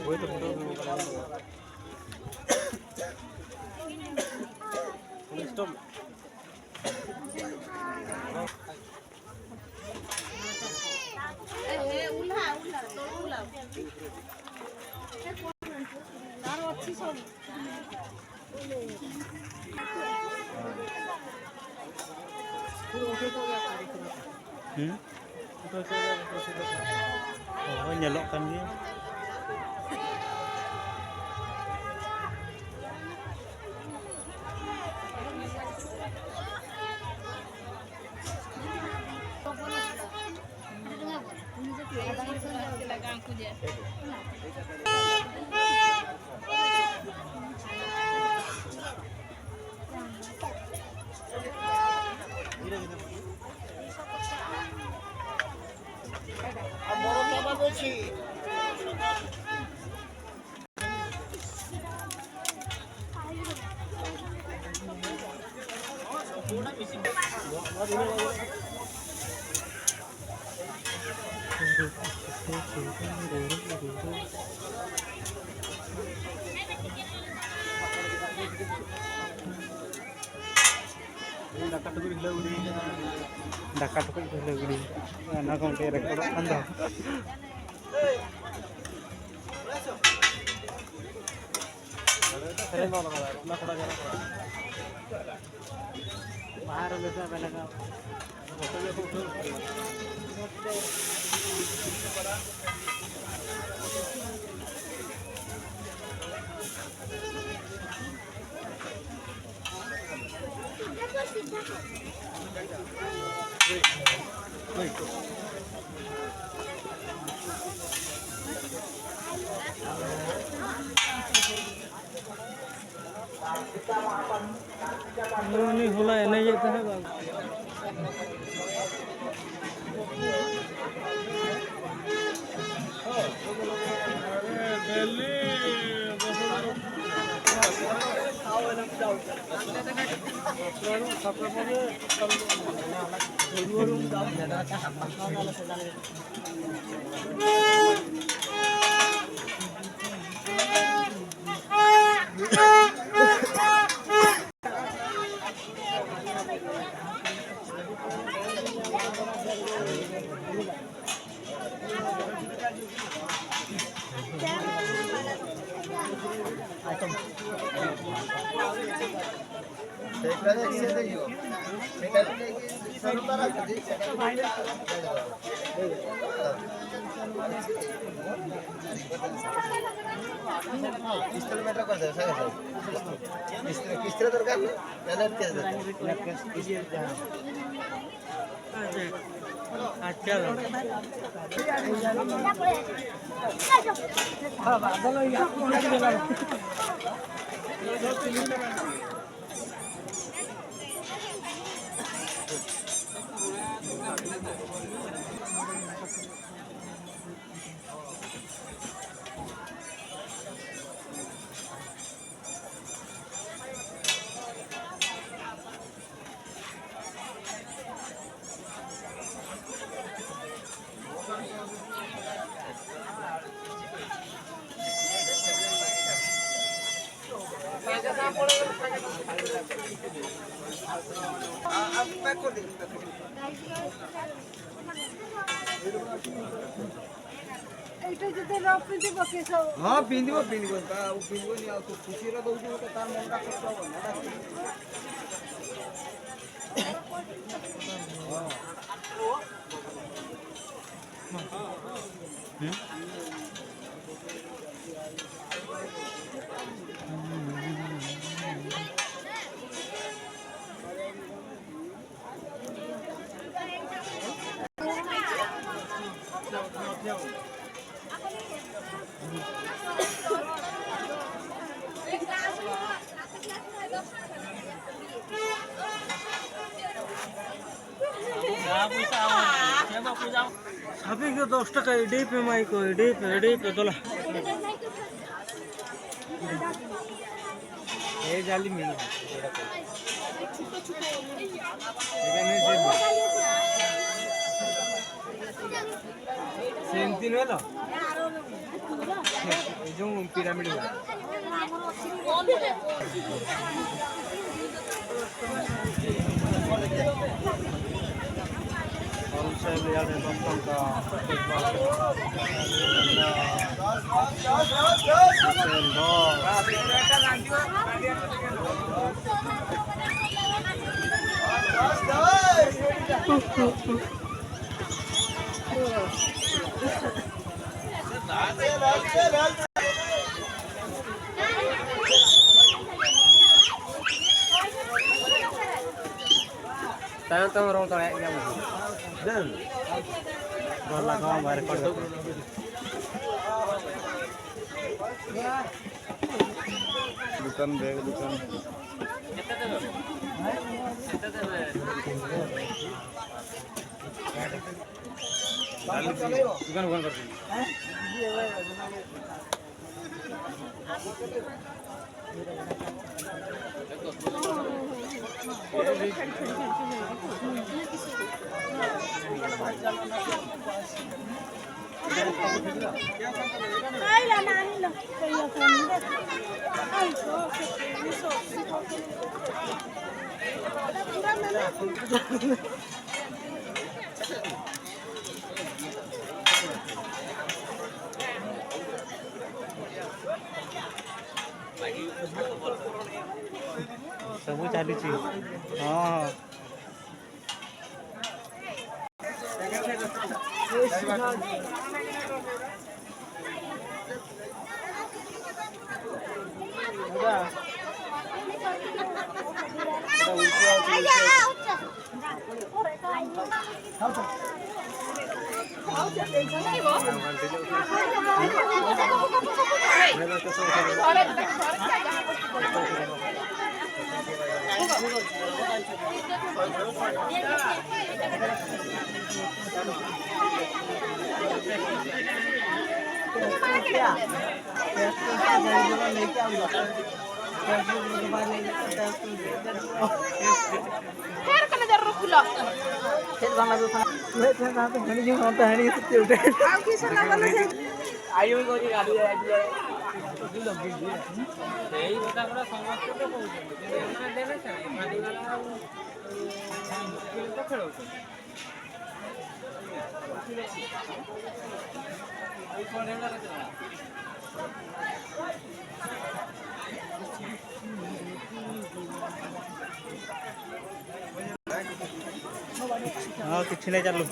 वही तो photo stop उल्हा उल्हा तो उल्हा तारो अच्छी सब oh nyelok kan dia Dakar tuh kan udah gini, anak kamu kayak rekor anda. बाहर वैसा लगा नहीं होला है नहीं येता है बाबू किलोमीटर कर दे किस तरह दरकार अच्छा हाँ पिंदिबो नहीं आ तो खुशी रे दउछु तो तार मनटा कष्ट हो ना अभी के 10 টাকা এডি পে মাই কো এডি পে তোলা এই জালি মিলো ছোট ছোট এখানে সেন্তিন হলো ଏ ଯୋଉ ପିରାମିଡ ଗୁଡା होलसेल यार्ड 10 टंका tayo to rong to ya dan गला गांव बाहर कर दो दुकान बैग दुकान दुकान दुकान करते Ay, la nani la. Pero comida. Ay, no, eso. सब चालू छी हां Kaya ka na daro pula. खेल बना दो वे थे ना तो हनी जो होता है नहीं सकते उठे Ang kisa na pala sa आयु को जी गाड़ी है दिल लग गई यही बता बड़ा समस्त तो कहू एमना देबे छ गाड़ी वाला मुश्किल तो खेलो आई कोन हेला हां किछ नहीं चालू